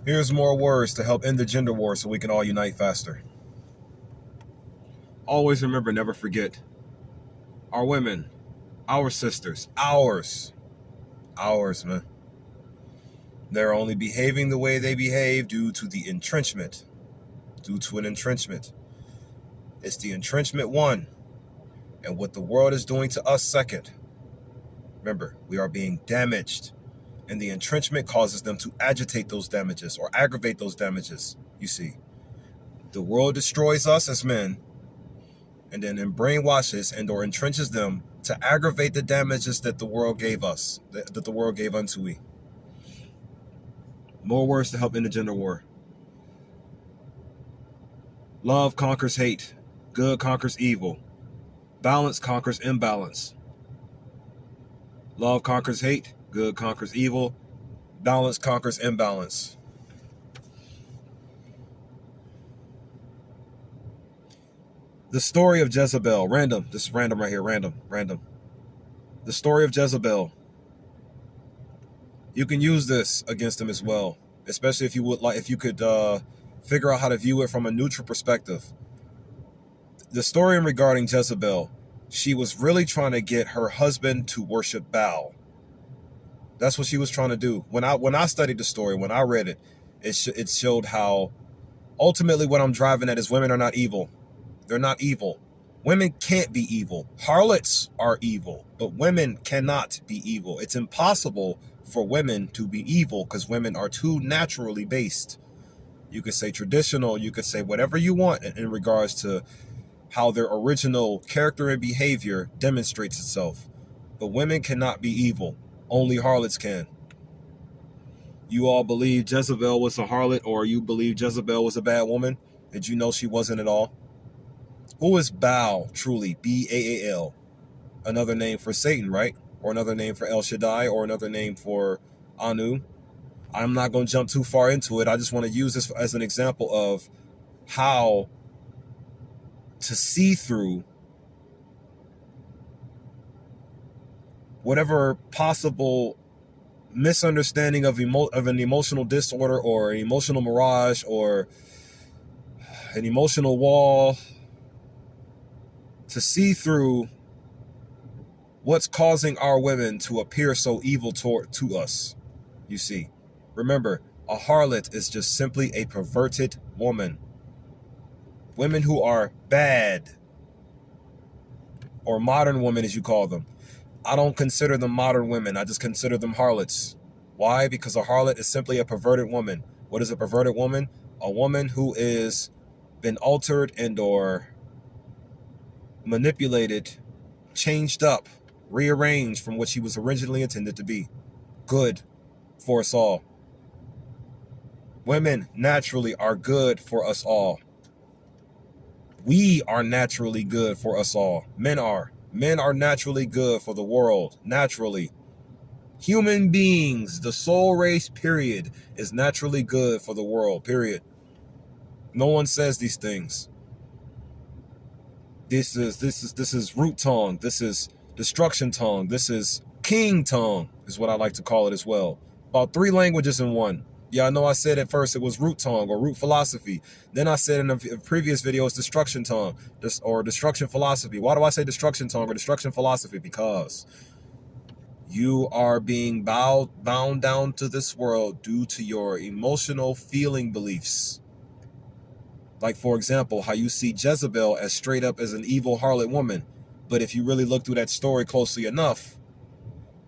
Here's more words to help end the gender war so we can all unite faster. Always remember, never forget, our women, our sisters, ours, man. They're only behaving the way they behave due to the entrenchment. Due to an entrenchment. It's the entrenchment one, and what the world is doing to us second. Remember, we are being damaged, and the entrenchment causes them to agitate those damages or aggravate those damages. You see, the world destroys us as men, and then brainwashes and or entrenches them to aggravate the damages that the world gave us, that the world gave unto we. More words to help end the gender war. Love conquers hate. Good conquers evil. Balance conquers imbalance. Love conquers hate. Good conquers evil. Balance conquers imbalance. The story of Jezebel. Random. This is random right here. Random. The story of Jezebel. You can use this against him as well, especially if you would like, if you could figure out how to view it from a neutral perspective. The story regarding Jezebel, she was really trying to get her husband to worship Baal. That's what she was trying to do. When I studied the story, when I read it, it showed how ultimately what I'm driving at is women are not evil. They're not evil. Women can't be evil. Harlots are evil, but women cannot be evil. It's impossible for women to be evil because women are too naturally based. You could say traditional, you could say whatever you want in regards to how their original character and behavior demonstrates itself. But women cannot be evil. Only harlots can. You all believe Jezebel was a harlot, or you believe Jezebel was a bad woman? Did you know she wasn't at all? Who is Baal, truly? B-A-A-L. Another name for Satan, right? Or another name for El Shaddai, or another name for Anu. I'm not going to jump too far into it. I just want to use this as an example of how to see through whatever possible misunderstanding of an emotional disorder or an emotional mirage or an emotional wall, to see through what's causing our women to appear so evil to us. You see, remember, a harlot is just simply a perverted woman. Women who are bad, or modern women as you call them, I don't consider them modern women. I just consider them harlots. Why? Because a harlot is simply a perverted woman. What is a perverted woman? A woman who is been altered and or manipulated, changed up, rearranged from what she was originally intended to be. Good for us all. Women naturally are good for us all. We are naturally good for us all. Men are. Men are naturally good for the world. Naturally. Human beings, the soul race, period, is naturally good for the world, period. No one says these things. This is root tongue. This is destruction tongue. This is king tongue, is what I like to call it as well. About 3 languages in one. Yeah, I know I said at first it was root tongue or root philosophy. Then I said in a previous video it's destruction tongue or destruction philosophy. Why do I say destruction tongue or destruction philosophy? Because you are being bound down to this world due to your emotional feeling beliefs. Like, for example, how you see Jezebel as straight up as an evil harlot woman. But if you really look through that story closely enough,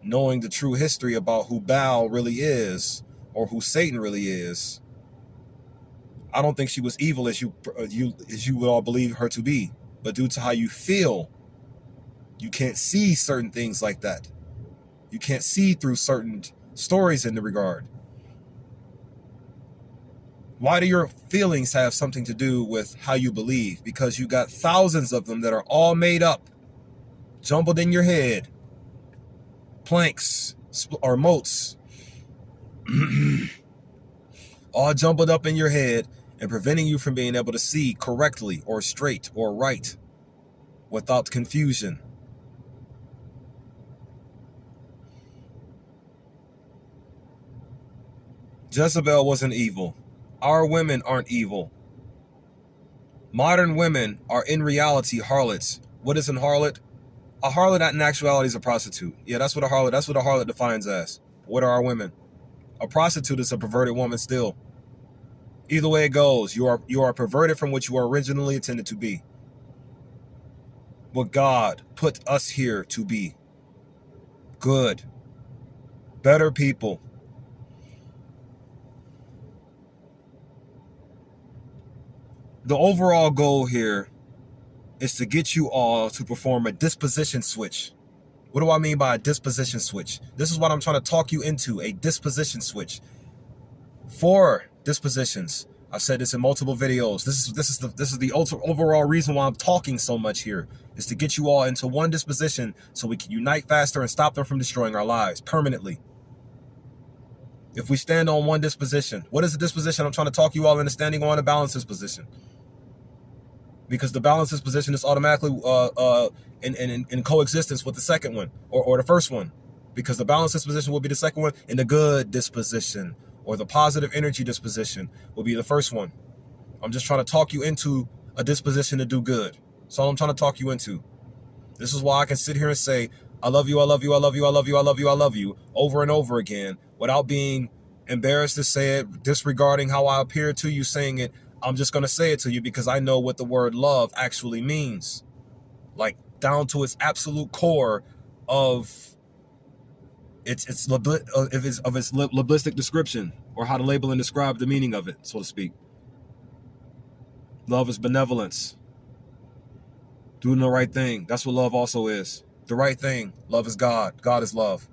knowing the true history about who Baal really is, or who Satan really is, I don't think she was evil as you would all believe her to be. But due to how you feel, you can't see certain things like that. You can't see through certain stories in the regard. Why do your feelings have something to do with how you believe? Because you got thousands of them that are all made up, jumbled in your head, planks or motes, all jumbled up in your head and preventing you from being able to see correctly or straight or right without confusion. Jezebel wasn't evil. Our women aren't evil. Modern women are in reality harlots. What is a harlot? A harlot in actuality is a prostitute. Yeah, that's what a harlot defines as. What are our women? A prostitute is a perverted woman still. Either way it goes, you are perverted from what you are originally intended to be. What God put us here to be. Good. Better people. The overall goal here is to get you all to perform a disposition switch. What do I mean by a disposition switch? This is what I'm trying to talk you into, a disposition switch. 4 dispositions. I've said this in multiple videos. This is the overall reason why I'm talking so much here, is to get you all into one disposition so we can unite faster and stop them from destroying our lives permanently. If we stand on one disposition, what is the disposition I'm trying to talk you all into standing on? A balance disposition. Because the balance disposition is automatically in coexistence with the second one or the first one. Because the balance disposition will be the second one, and the good disposition or the positive energy disposition will be the first one. I'm just trying to talk you into a disposition to do good. That's all I'm trying to talk you into. This is why I can sit here and say, I love you, I love you, I love you, I love you, I love you, I love you, over and over again, without being embarrassed to say it, disregarding how I appear to you saying it. I'm just going to say it to you because I know what the word love actually means. Like, down to its absolute core of its liblistic description, or how to label and describe the meaning of it, so to speak. Love is benevolence. Doing the right thing. That's what love also is. The right thing. Love is God. God is love.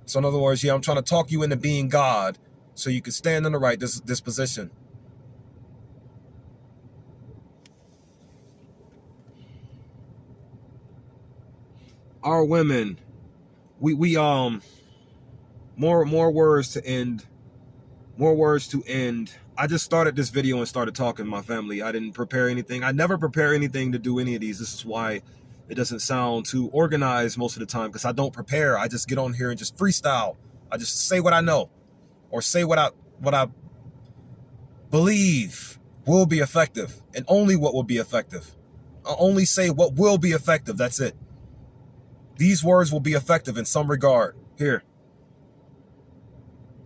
So in other words, yeah, I'm trying to talk you into being God so you can stand in the right disposition. Our women, we more words to end. More words to end. I just started this video and started talking to my family. I didn't prepare anything. I never prepare anything to do any of these. This is why it doesn't sound too organized most of the time, because I don't prepare. I just get on here and just freestyle. I just say what I know, or say what I believe will be effective, and only what will be effective. I'll only say what will be effective. That's it. These words will be effective in some regard. Here.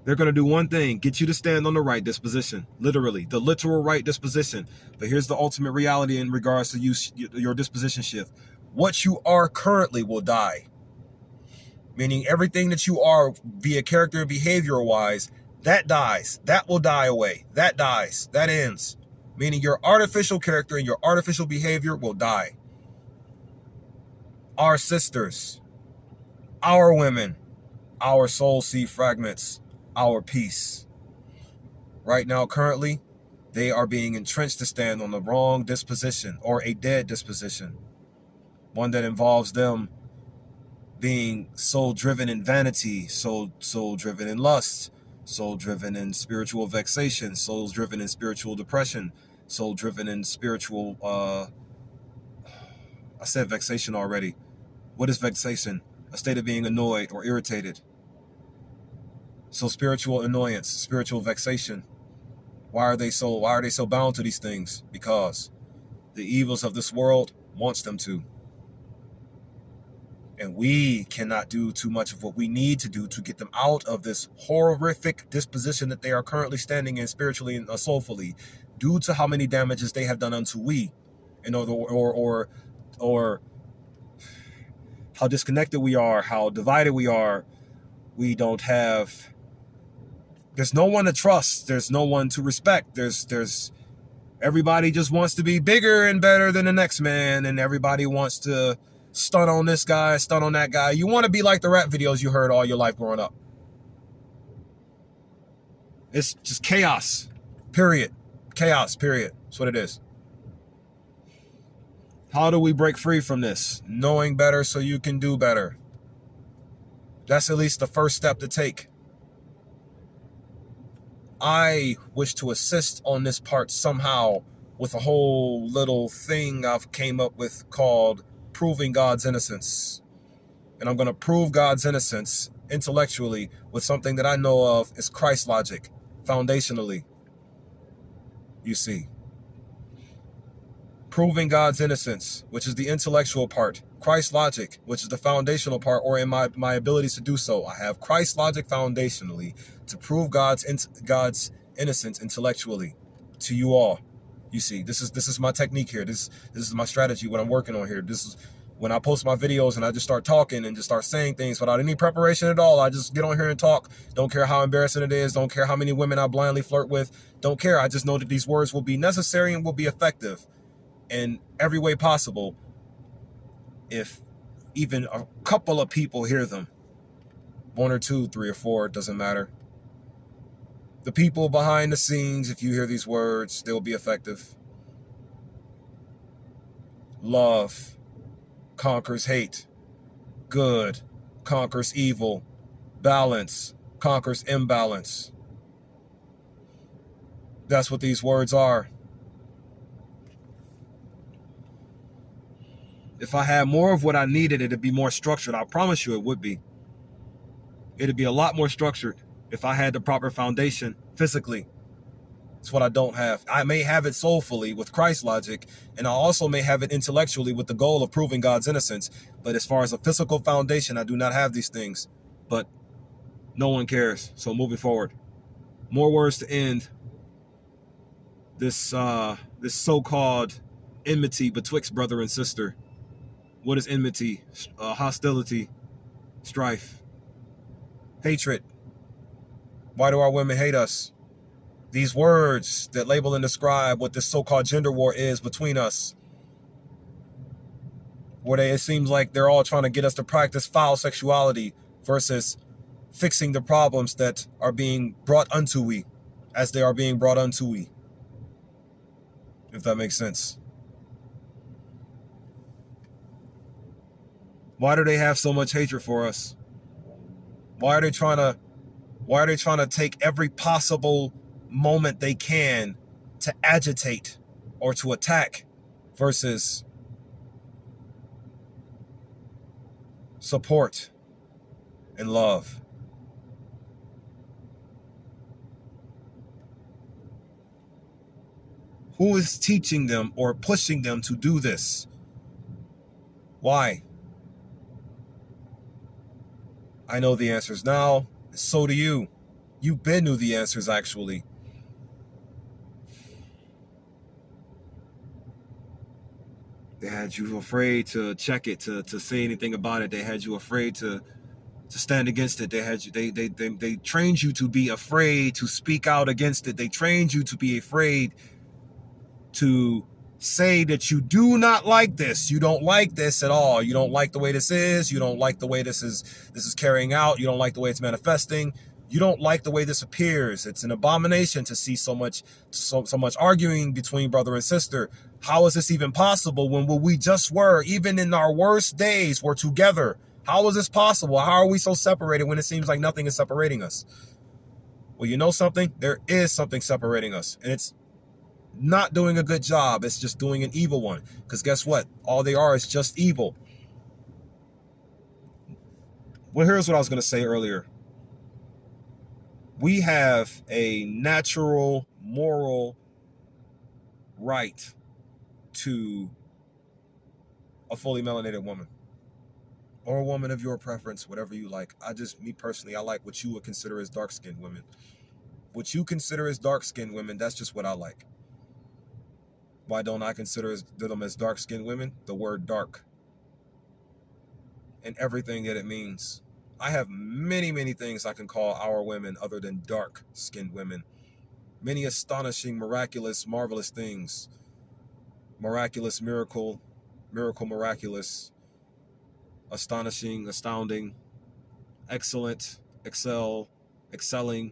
They're going to do one thing, get you to stand on the right disposition, literally, the literal right disposition. But here's the ultimate reality in regards to your disposition shift. What you are currently will die. Meaning everything that you are via character and behavior wise, that dies. That will die away. That dies. That ends. Meaning your artificial character and your artificial behavior will die. Our sisters, our women, our soul seed fragments, our peace. Right now, currently, they are being entrenched to stand on the wrong disposition, or a dead disposition. One that involves them being soul driven in vanity, soul driven in lust, soul driven in spiritual vexation, soul driven in spiritual depression, soul driven in spiritual, I said vexation already. What is vexation? A state of being annoyed or irritated. So spiritual annoyance, spiritual vexation. Why are they so bound to these things? Because the evils of this world wants them to. And we cannot do too much of what we need to do to get them out of this horrific disposition that they are currently standing in spiritually and soulfully, due to how many damages they have done unto we, and or how disconnected we are, how divided we are. We don't have. There's no one to trust. There's no one to respect. There's everybody just wants to be bigger and better than the next man, and everybody wants to stunt on this guy, stunt on that guy. You want to be like the rap videos you heard all your life growing up. It's just chaos, period. Chaos, period. That's what it is. How do we break free from this? Knowing better so you can do better. That's at least the first step to take. I wish to assist on this part somehow with a whole little thing I've came up with called proving God's innocence. And I'm going to prove God's innocence intellectually with something that I know of is Christ logic, foundationally, you see. Proving God's innocence, which is the intellectual part. Christ logic, which is the foundational part, or in my abilities to do so. I have Christ logic foundationally to prove God's innocence intellectually to you all. You see, this is my technique here. This is my strategy, what I'm working on here. This is when I post my videos and I just start talking and just start saying things without any preparation at all. I just get on here and talk. Don't care how embarrassing it is. Don't care how many women I blindly flirt with. Don't care. I just know that these words will be necessary and will be effective in every way possible if even a couple of people hear them. 1 or 2, 3 or 4, it doesn't matter. The people behind the scenes, if you hear these words, they'll be effective. Love conquers hate. Good conquers evil. Balance conquers imbalance. That's what these words are. If I had more of what I needed, it'd be more structured. I promise you it would be. It'd be a lot more structured if I had the proper foundation physically. It's what I don't have. I may have it soulfully with Christ logic, and I also may have it intellectually with the goal of proving God's innocence. But as far as a physical foundation, I do not have these things. But no one cares. So moving forward, more words to end this so-called enmity betwixt brother and sister. What is enmity? Hostility, strife, hatred. Why do our women hate us? These words that label and describe what this so-called gender war is between us. Where it seems like they're all trying to get us to practice foul sexuality versus fixing the problems that are being brought unto we, as they are being brought unto we. If that makes sense. Why do they have so much hatred for us? Why are they trying to take every possible moment they can to agitate or to attack versus support and love? Who is teaching them or pushing them to do this? Why? I know the answers now. So do you. You've been knew the answers, actually. They had you afraid to check it, to say anything about it. They had you afraid to stand against it. They had you. They trained you to be afraid to speak out against it. They trained you to be afraid to say that you do not like this. You don't like this at all. You don't like the way this is. You don't like the way this is carrying out. You don't like the way it's manifesting. You don't like the way this appears. It's an abomination to see so much arguing between brother and sister. How is this even possible when we just were, even in our worst days, we're together? How is this possible? How are we so separated when it seems like nothing is separating us? Well, you know something? There is something separating us, and it's not doing a good job. It's just doing an evil one. Because guess what? All they are is just evil. Well, here's what I was going to say earlier. We have a natural, moral right to a fully melanated woman. Or a woman of your preference, whatever you like. Me personally, I like what you would consider as dark-skinned women. What you consider as dark-skinned women, that's just what I like. Why don't I consider them as dark-skinned women? The word dark and everything that it means. I have many, many things I can call our women other than dark-skinned women. Many astonishing, miraculous, marvelous things. Miraculous, miracle, miraculous, astonishing, astounding, excellent, excelling,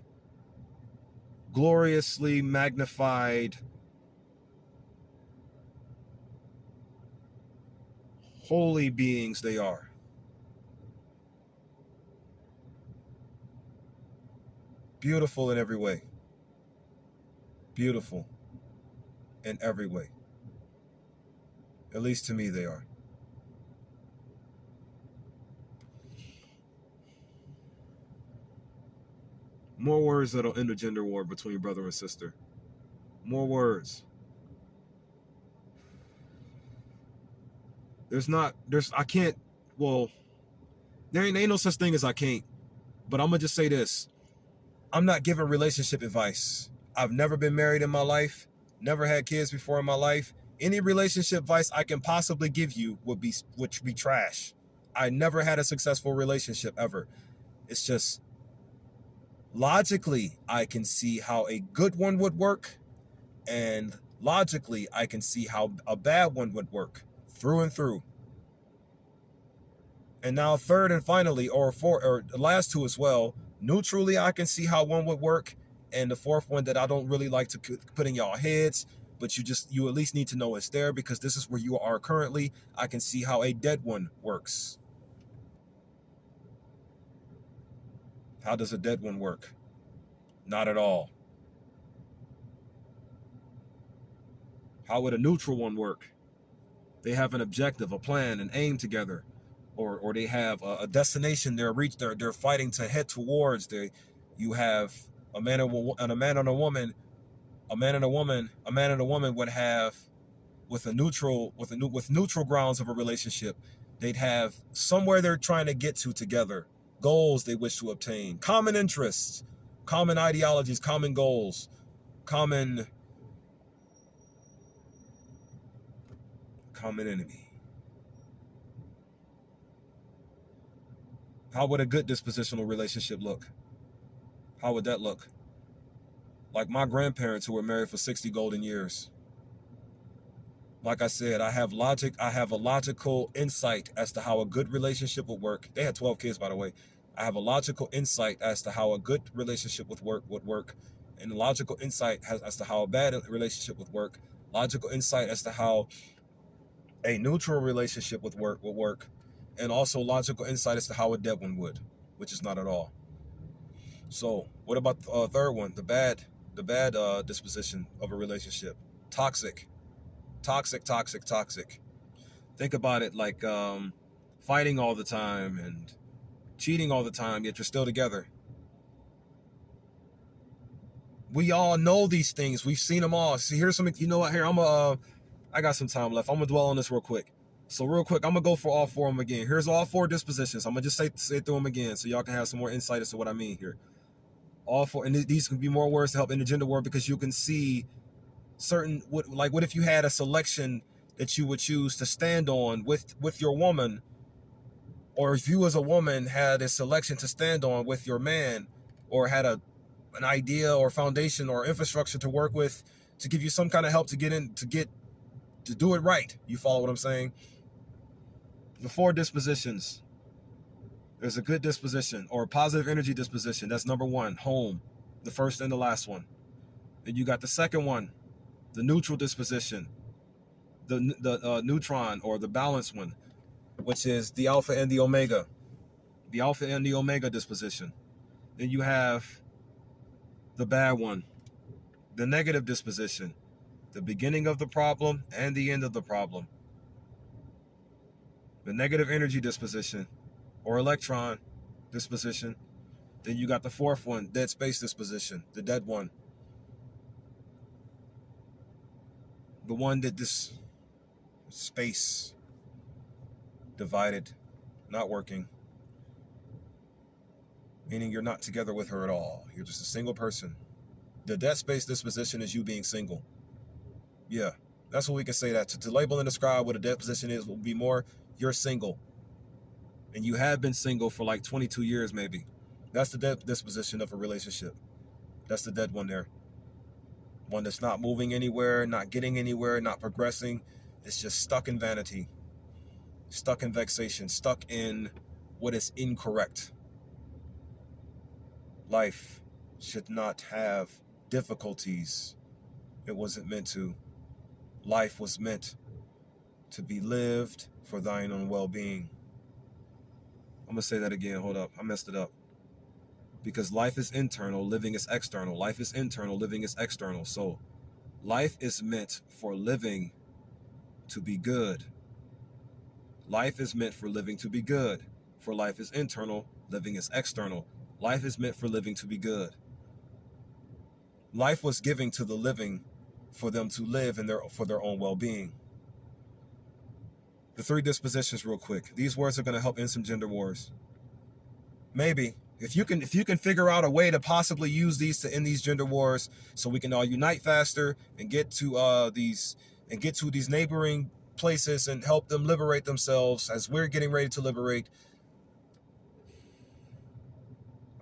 gloriously magnified, holy beings they are. Beautiful in every way. Beautiful in every way. At least to me they are. More words that'll end a gender war between brother and sister. More words. I can't, well, there ain't no such thing as I can't. But I'm going to just say this. I'm not giving relationship advice. I've never been married in my life. Never had kids before in my life. Any relationship advice I can possibly give you would be trash. I never had a successful relationship ever. It's just logically I can see how a good one would work, and logically I can see how a bad one would work through and through. And now third and finally, or the last two as well, neutrally I can see how one would work, and the fourth one that I don't really like to put in y'all heads, but you at least need to know it's there because this is where you are currently. I can see how a dead one works. How does a dead one work? Not at all. How would a neutral one work? They have an objective, a plan, an aim together, or they have a destination they're fighting to head towards. You have a man and a man and a woman. A man and a woman would have, with neutral grounds of a relationship, they'd have somewhere they're trying to get to together, goals they wish to obtain, common interests, common ideologies, common goals, common enemy. How would a good dispositional relationship look? How would that look? Like my grandparents who were married for 60 golden years. Like I said, I have a logical insight as to how a good relationship would work. They had 12 kids, by the way. I have a logical insight as to how a good relationship would work, and logical insight as to how a bad relationship would work. Logical insight as to how a neutral relationship would work, and also logical insight as to how a dead one would, which is not at all. So, what about the third one? The bad disposition of a relationship. Toxic. Think about it like fighting all the time and cheating all the time, yet you're still together. We all know these things. We've seen them all. See, here's some. You know what? Here, I got some time left. I'm gonna dwell on this real quick. So real quick, I'm gonna go for all four of them again. Here's all four dispositions. I'm gonna just say through them again, so y'all can have some more insight as to what I mean here. All four, and these can be more words to help in the gender war because you can see certain what if you had a selection that you would choose to stand on with your woman, or if you as a woman had a selection to stand on with your man, or had an idea or foundation or infrastructure to work with to give you some kind of help to do it right. You follow what I'm saying? The four dispositions. There's a good disposition or a positive energy disposition. That's number one, home, the first and the last one. Then you got the second one, the neutral disposition, the neutron or the balanced one, which is the alpha and the omega disposition. Then you have the bad one, the negative disposition, the beginning of the problem and the end of the problem. The negative energy disposition or electron disposition. Then you got the fourth one, dead space disposition, the dead one. The one that this space divided, not working. Meaning you're not together with her at all. You're just a single person. The dead space disposition is you being single. Yeah, that's what we can say that. To label and describe what a dead position is will be more, you're single. And you have been single for like 22 years maybe. That's the dead disposition of a relationship. That's the dead one there. One that's not moving anywhere, not getting anywhere, not progressing. It's just stuck in vanity, stuck in vexation, stuck in what is incorrect. Life should not have difficulties. It wasn't meant to. Life was meant to be lived for thine own well-being. I'm going to say that again. Hold up. I messed it up. Because life is internal, living is external. Life is internal, living is external. So life is meant for living to be good. Life is meant for living to be good. For life is internal, living is external. Life is meant for living to be good. Life was given to the living for them to live for their own well-being. The 3 dispositions real quick. These words are going to help end some gender wars. Maybe. If you can figure out a way to possibly use these to end these gender wars so we can all unite faster and get to these neighboring places and help them liberate themselves as we're getting ready to liberate.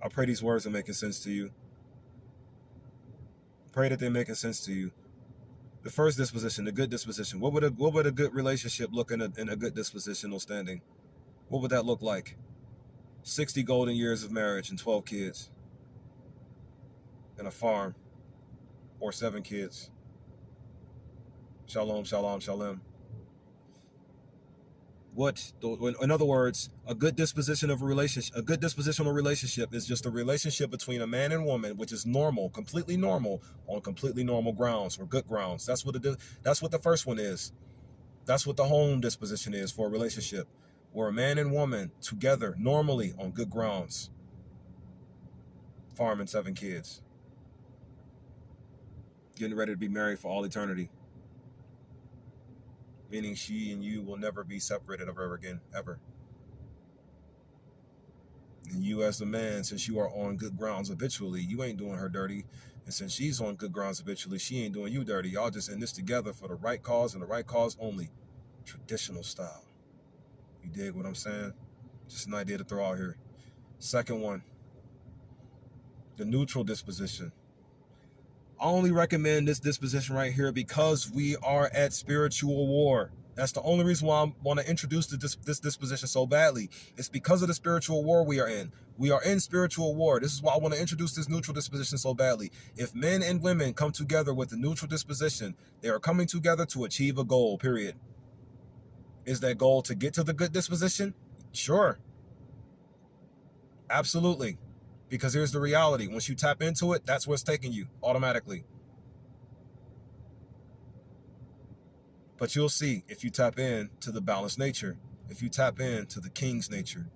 I pray these words are making sense to you. Pray that they're making sense to you. The first disposition, the good disposition. What would a good relationship look in a good dispositional standing? What would that look like? 60 golden years of marriage and 12 kids. And a farm. Or 7 kids. Shalom, shalom, shalom. In other words, a good dispositional relationship is just a relationship between a man and woman, which is normal, completely normal, on completely normal grounds or good grounds. That's what the first one is. That's what the home disposition is for a relationship, where a man and woman together normally on good grounds, farming 7 kids, getting ready to be married for all eternity. Meaning she and you will never be separated ever again, ever. And you as the man, since you are on good grounds habitually, you ain't doing her dirty. And since she's on good grounds habitually, she ain't doing you dirty. Y'all just in this together for the right cause and the right cause only. Traditional style. You dig what I'm saying? Just an idea to throw out here. Second one, the neutral disposition. I only recommend this disposition right here because we are at spiritual war. That's the only reason why I want to introduce this disposition so badly. It's because of the spiritual war we are in. We are in spiritual war. This is why I want to introduce this neutral disposition so badly. If men and women come together with the neutral disposition, they are coming together to achieve a goal, period. Is that goal to get to the good disposition? Sure. Absolutely. Because here's the reality. Once you tap into it, that's where it's taking you automatically. But you'll see if you tap in to the balanced nature, if you tap into the king's nature.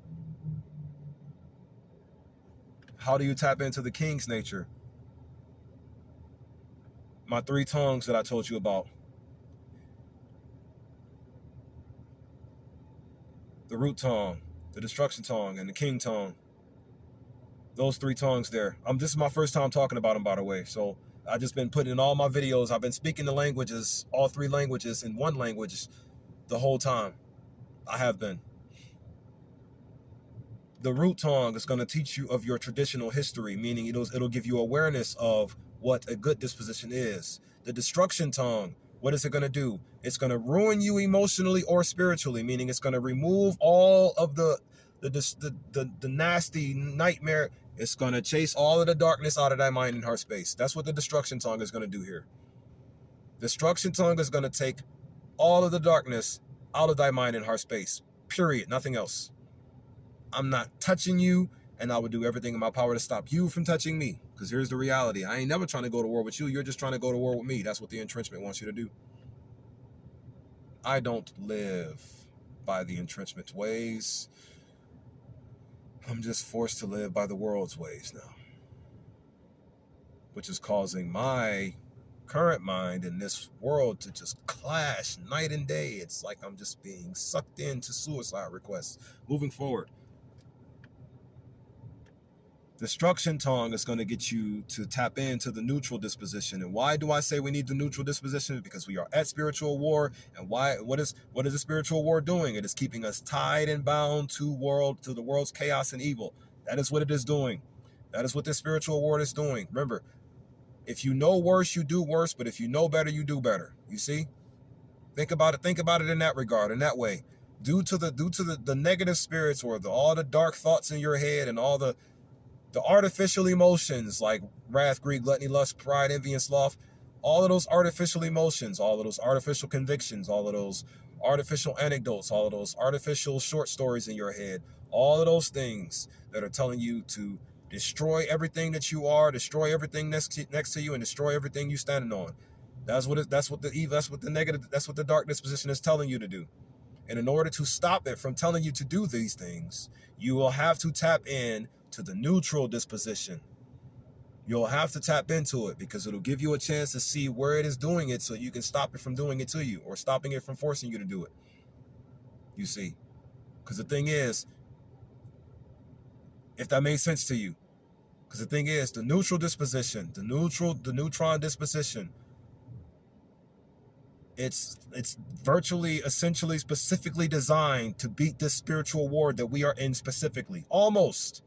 How do you tap into the king's nature? My 3 tongues that I told you about. The root tongue, the destruction tongue, and the king tongue. Those 3 tongues there. This is my first time talking about them, by the way. So I've just been putting in all my videos. I've been speaking the languages, all 3 languages in one language the whole time. I have been. The root tongue is going to teach you of your traditional history, meaning it'll give you awareness of what a good disposition is. The destruction tongue, what is it going to do? It's going to ruin you emotionally or spiritually, meaning it's going to remove all of the nasty nightmare. It's going to chase all of the darkness out of thy mind and heart space. That's what the destruction tongue is going to do here. Destruction tongue is going to take all of the darkness out of thy mind and heart space. Period. Nothing else. I'm not touching you, and I would do everything in my power to stop you from touching me. Because here's the reality. I ain't never trying to go to war with you. You're just trying to go to war with me. That's what the entrenchment wants you to do. I don't live by the entrenchment ways. I'm just forced to live by the world's ways now, which is causing my current mind in this world to just clash night and day. It's like I'm just being sucked into suicide requests. Moving forward, destruction tongue is going to get you to tap into the neutral disposition. And why do I say we need the neutral disposition? Because we are at spiritual war. And what is the spiritual war doing? It is keeping us tied and bound to the world's chaos and evil. That is what it is doing. That is what the spiritual war is doing. Remember, if you know worse, you do worse. But if you know better, you do better. You see? Think about it. Think about it in that regard, in that way. Due to the negative spirits or all the dark thoughts in your head and all the artificial emotions like wrath, greed, gluttony, lust, pride, envy, and sloth, all of those artificial emotions, all of those artificial convictions, all of those artificial anecdotes, all of those artificial short stories in your head, all of those things that are telling you to destroy everything that you are, destroy everything next to you, and destroy everything you standing on. That's what the dark disposition is telling you to do. And in order to stop it from telling you to do these things, you will have to tap in to the neutral disposition. You'll have to tap into it because it'll give you a chance to see where it is doing it so you can stop it from doing it to you or stopping it from forcing you to do it. You see? Because the thing is, if that makes sense to you, because the thing is, the neutral disposition, the neutron disposition, it's virtually, essentially, specifically designed to beat this spiritual war that we are in specifically. Almost.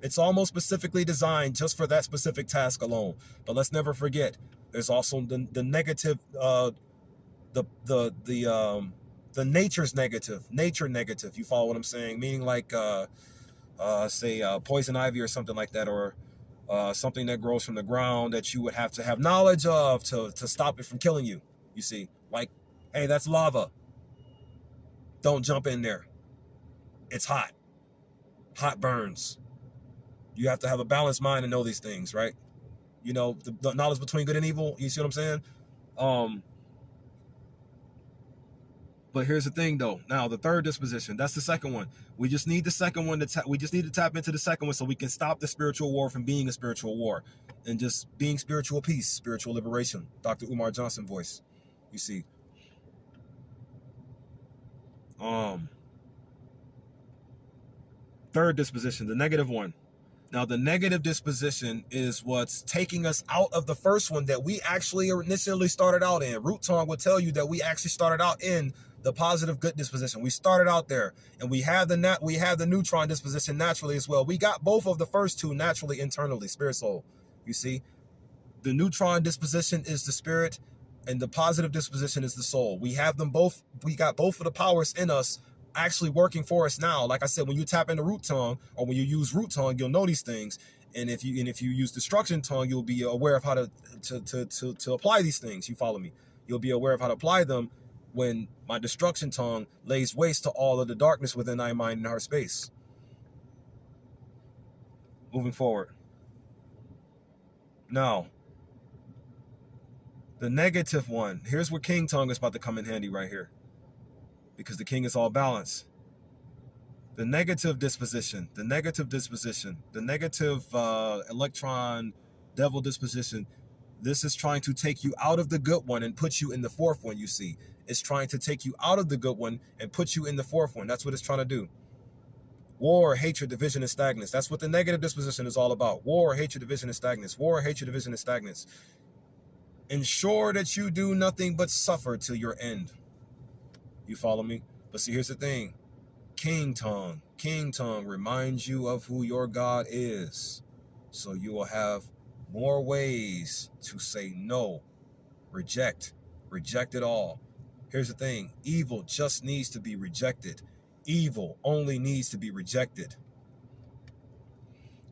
It's almost specifically designed just for that specific task alone. But let's never forget, there's also the negative, the nature's negative, nature negative. You follow what I'm saying? Meaning like, say, poison ivy or something like that, or something that grows from the ground that you would have to have knowledge of to stop it from killing you. You see, like, hey, that's lava. Don't jump in there. It's hot. Hot burns. You have to have a balanced mind and know these things, right? You know, the knowledge between good and evil. You see what I'm saying? But here's the thing, though. Now, the third disposition, that's the second one. We just need the second one we just need to tap into the second one so we can stop the spiritual war from being a spiritual war and just being spiritual peace, spiritual liberation. Dr. Umar Johnson voice. You see. Third disposition, the negative one. Now, the negative disposition is what's taking us out of the first one that we actually initially started out in. Root Tongue will tell you that we actually started out in the positive good disposition. We started out there, and we have the neutron disposition naturally as well. We got both of the first two naturally internally, spirit soul. You see, the neutron disposition is the spirit, and the positive disposition is the soul. We have them both. We got both of the powers in us actually working for us now. Like I said, when you tap into Root Tongue, or when you use Root Tongue, you'll know these things. And if you use Destruction Tongue, you'll be aware of how to apply these things. You follow me? You'll be aware of how to apply them when my Destruction Tongue lays waste to all of the darkness within thy mind and heart space. Moving forward. Now, the negative one. Here's where King Tongue is about to come in handy right here, because the king is all balance. The negative disposition, the negative electron devil disposition, this is trying to take you out of the good one and put you in the fourth one, you see. It's trying to take you out of the good one and put you in the fourth one. That's what it's trying to do. War, hatred, division, and stagnance. That's what the negative disposition is all about. War, hatred, division, and stagnance. War, hatred, division, and stagnance. Ensure that you do nothing but suffer till your end. You follow me? But see, here's the thing. King Tongue reminds you of who your God is. So you will have more ways to say no, reject it all. Here's the thing. Evil just needs to be rejected. Evil only needs to be rejected.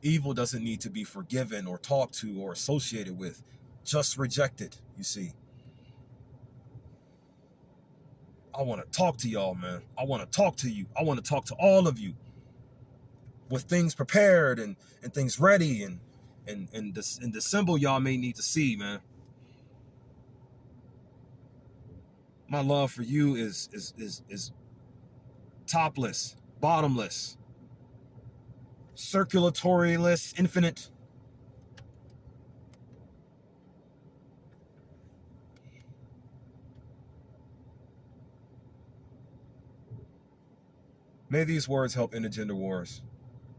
Evil doesn't need to be forgiven or talked to or associated with. Just reject it, you see. I want to talk to y'all, man. I want to talk to you. I want to talk to all of you with things prepared and things ready and the symbol y'all may need to see, man. My love for you is topless, bottomless, circulatoryless, infinite. May these words help end the gender wars.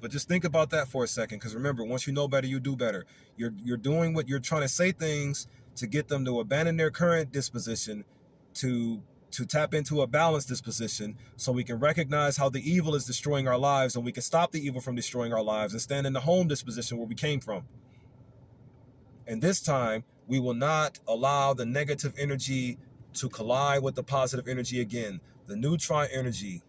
But just think about that for a second, because remember, once you know better, you do better. You're doing what you're trying to say things to get them to abandon their current disposition, to tap into a balanced disposition, so we can recognize how the evil is destroying our lives, and we can stop the evil from destroying our lives and stand in the home disposition where we came from. And this time, we will not allow the negative energy to collide with the positive energy again. The neutron energy,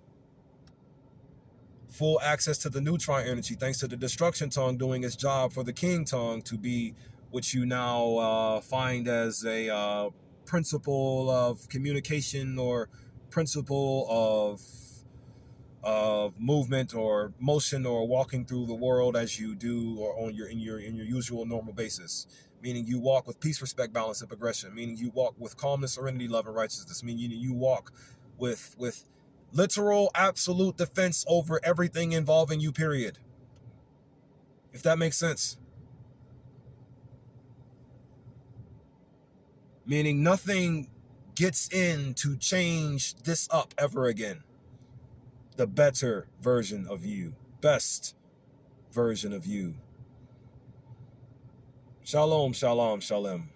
full access to the neutron energy, thanks to the Destruction Tongue doing its job for the King Tongue to be what you now find as a principle of communication or principle of movement or motion or walking through the world as you do or on your in your usual normal basis. Meaning you walk with peace, respect, balance, and progression. Meaning you walk with calmness, serenity, love, and righteousness. Meaning you walk with literal absolute defense over everything involving you, period. If that makes sense. Meaning nothing gets in to change this up ever again. The better version of you. Best version of you. Shalom, shalom, shalom.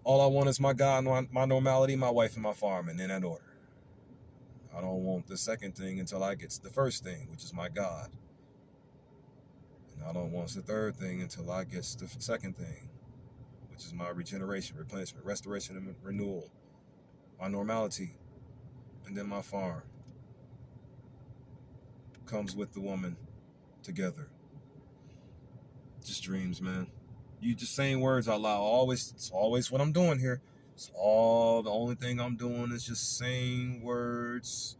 All I want is my God, my normality, my wife, and my farm, and in that order. I don't want the second thing until I get to the first thing, which is my God. And I don't want the third thing until I get to the second thing, which is my regeneration, replenishment, restoration, and renewal. My normality, and then my farm. Comes with the woman together. Just dreams, man. You just saying words out loud. It's always what I'm doing here. The only thing I'm doing is just saying words,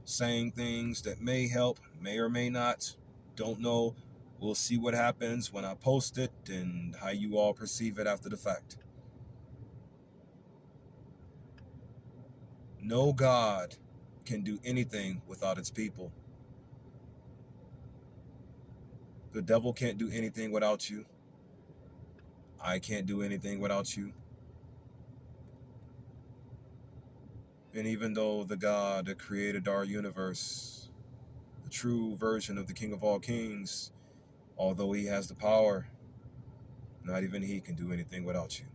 saying things that may help, may or may not. Don't know. We'll see what happens when I post it and how you all perceive it after the fact. No God can do anything without its people. The devil can't do anything without you. I can't do anything without you. And even though the God that created our universe, the true version of the King of all kings, although he has the power, not even he can do anything without you.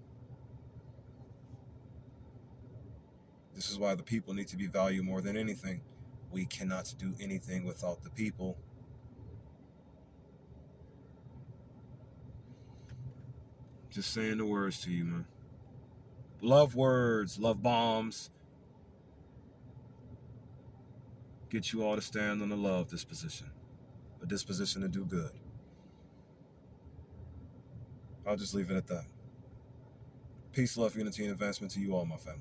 This is why the people need to be valued more than anything. We cannot do anything without the people. Just saying the words to you, man. Love words, love bombs. Get you all to stand on the love disposition. A disposition to do good. I'll just leave it at that. Peace, love, unity, and advancement to you all, my family.